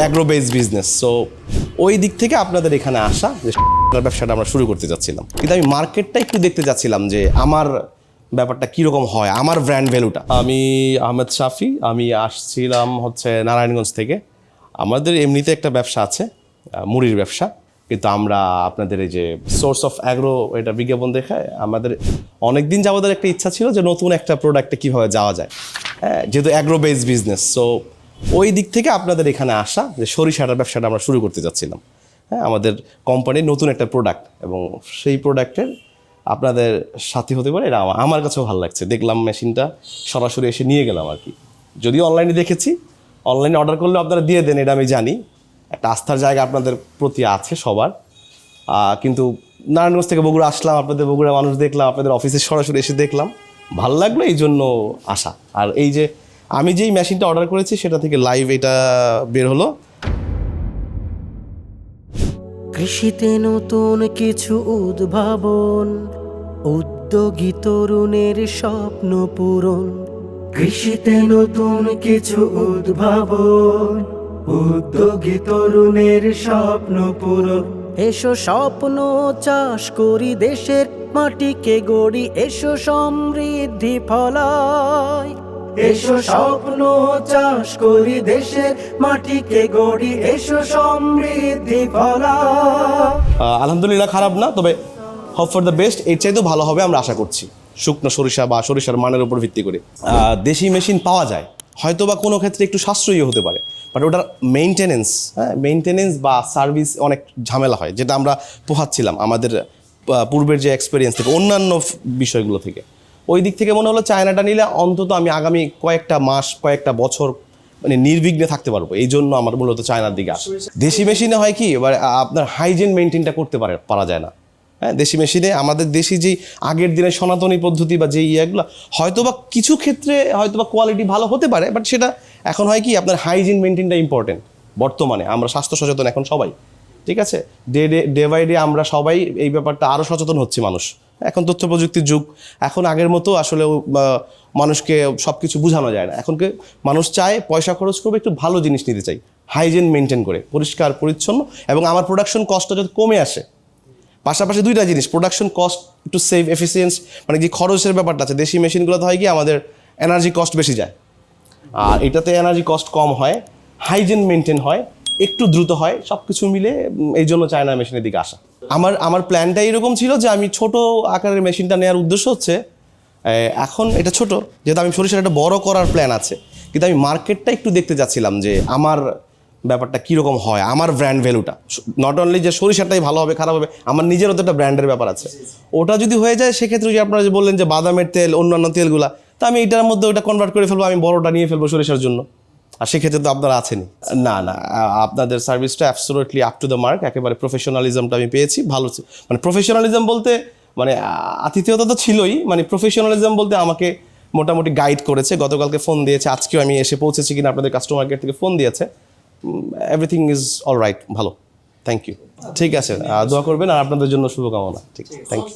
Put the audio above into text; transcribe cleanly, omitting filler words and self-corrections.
Agro base business. So ওই দিক থেকে আপনাদের এখানে আসা যে ব্যবসাটা আমরা শুরু করতে যাচ্ছিলাম, কিন্তু আমি মার্কেটটা একটু দেখতে যাচ্ছিলাম যে আমার ব্যাপারটা কীরকম হয়, আমার ব্র্যান্ড ভ্যালুটা। আমি আহমেদ শাফি, আমি আসছিলাম হচ্ছে নারায়ণগঞ্জ থেকে। আমাদের এমনিতে একটা ব্যবসা আছে, মুড়ির ব্যবসা, কিন্তু আমরা আপনাদের এই যে সোর্স অফ অ্যাগ্রো এটা বিজ্ঞাপন দেখায় আমাদের অনেক দিন যাবতের একটা ইচ্ছা ছিল যে নতুন একটা প্রোডাক্টে কীভাবে যাওয়া যায়, হ্যাঁ, যেহেতু অ্যাগ্রো বেস বিজনেস। সো ওই দিক থেকে আপনাদের এখানে আসা যে সরিষাটার ব্যবসাটা আমরা শুরু করতে যাচ্ছিলাম। হ্যাঁ, আমাদের কোম্পানির নতুন একটা প্রোডাক্ট, এবং সেই প্রোডাক্টের আপনাদের সাথী হতে পারে, এটা আমার কাছেও ভালো লাগছে। দেখলাম মেশিনটা, সরাসরি এসে নিয়ে গেলাম আর কি। যদিও অনলাইনে দেখেছি, অনলাইনে অর্ডার করলে আপনারা দিয়ে দেন, এটা আমি জানি, একটা আস্থার জায়গা আপনাদের প্রতি আছে সবার। কিন্তু নারায়ণগঞ্জ থেকে বগুড়া আসলাম, আপনাদের বগুড়া মানুষ দেখলাম, আপনাদের অফিসে সরাসরি এসে দেখলাম, ভালো লাগলো, এই জন্য আসা। আর এই যে আমি যেই মেশিনটা অর্ডার করেছি সেটা থেকে লাইভ এটা বের হলো। কৃষিতে নতুন কিছু উদ্ভাবন, উদ্যোগী তরুণের স্বপ্ন পূরণ। কৃষিতে নতুন কিছু উদ্ভাবন, উদ্যোগী তরুণের স্বপ্ন পূরণ। এসো স্বপ্ন চাষ করি, দেশের মাটিকে গড়ি, এসো সমৃদ্ধি ফলায়। এসো স্বপ্ন চাষ করি, দেশের মাটিকে গড়ি, এসো সমৃদ্ধি ফলায়। আলহামদুলিল্লাহ, খারাপ না, তবে হোপ ফর দ্য বেস্ট, এর চাইতেও ভালো হবে আমরা আশা করছি। শুকনো সরিষা বা সরিষার মানের উপর ভিত্তি করে দেশি মেশিন পাওয়া যায়, হয়তো বা কোনো ক্ষেত্রে একটু সাশ্রয়ী হতে পারে, বাট ওটার মেইনটেনেন্স বা সার্ভিস অনেক ঝামেলা হয়, যেটা আমরা পোহাচ্ছিলাম আমাদের পূর্বের যে এক্সপিরিয়েন্স থেকে, অন্যান্য বিষয়গুলো থেকে। ওই দিক থেকে মনে হলো চায়নাটা নিলে অন্তত আমি আগামী কয়েকটা মাস, কয়েকটা বছর মানে নির্বিঘ্নে থাকতে পারবো। এই জন্য আমার মূলত চায়নার দিকে আসে। দেশি মেশিনে হয় কি, এবার আপনার হাইজিন মেনটেনটা করতে পারা যায় না। হ্যাঁ, দেশি মেশিনে আমাদের দেশি যেই আগের দিনের সনাতনী পদ্ধতি বা যেই ইয়েগুলো, হয়তো বা কিছু ক্ষেত্রে হয়তো বা কোয়ালিটি ভালো হতে পারে, বাট সেটা এখন হয় কি আপনার হাইজিন মেনটেনটা ইম্পর্টেন্ট। বর্তমানে আমরা স্বাস্থ্য সচেতন এখন সবাই, ঠিক আছে, ডে বাই ডে আমরা সবাই এই ব্যাপারটা আরও সচেতন হচ্ছি। মানুষ এখন তথ্য প্রযুক্তির যুগ, এখন আগের মতো আসলে মানুষকে সব কিছু বোঝানো যায় না। এখনকে মানুষ চায় পয়সা খরচ করবে, একটু ভালো জিনিস নিতে চাই, হাইজিন মেনটেন করে, পরিষ্কার পরিচ্ছন্ন, এবং আমার প্রোডাকশন কস্টটা যাতে কমে আসে। পাশাপাশি দুইটা জিনিস, প্রোডাকশন কস্ট একটু সেভ, এফিসিয়েন্স, মানে যে খরচের ব্যাপারটা আছে, দেশি মেশিনগুলোতে হয় কি আমাদের এনার্জি কস্ট বেশি যায়, আর এটাতে এনার্জি কস্ট কম হয়, হাইজিন মেনটেন হয়, একটু দ্রুত হয়, সব কিছু মিলে এই জন্য চায়না মেশিনের দিকে আসা। আমার প্ল্যানটা এরকম ছিল যে আমি ছোট আকারের মেশিনটা নেওয়ার উদ্দেশ্য হচ্ছে, এখন এটা ছোট, যেহেতু আমি সরিষার একটা বড় করার প্ল্যান আছে, কিন্তু আমি মার্কেটটা একটু দেখতে যাচ্ছিলাম যে আমার ব্যাপারটা কীরকম হয়, আমার ব্র্যান্ড ভ্যালুটা, নট অনলি যে সরিষাটাই ভালো হবে খারাপ হবে, আমার নিজেরও তো একটা ব্র্যান্ডের ব্যাপার আছে। ওটা যদি হয়ে যায় সেক্ষেত্রে যে আপনারা যে বললেন যে বাদামের তেল, অন্যান্য তেলগুলা, তা আমি এটার মধ্যে ওটা কনভার্ট করে ফেলবো, আমি বড়টা নিয়ে ফেলবো সরিষার জন্য। আর সেক্ষেত্রে তো আপনারা আছেনই। না, আপনাদের সার্ভিসটা absolutely up to the mark, একেবারে প্রফেশনালিজমটা আমি পেয়েছি। ভালো, মানে প্রফেশনালিজম বলতে মানে আতিথেয়তা তো ছিলই, মানে প্রফেশনালিজম বলতে আমাকে মোটামুটি গাইড করেছে। গতকালকে ফোন দিয়েছে, আজকেও আমি এসে পৌঁছেছি কিনা আপনাদের কাস্টমার কেয়ার থেকে ফোন দিয়েছে। এভরিথিং ইজ অল রাইট, ভালো, থ্যাংক ইউ। ঠিক আছে, দোয়া করবেন, আর আপনাদের জন্য শুভকামনা। ঠিক, থ্যাংক ইউ।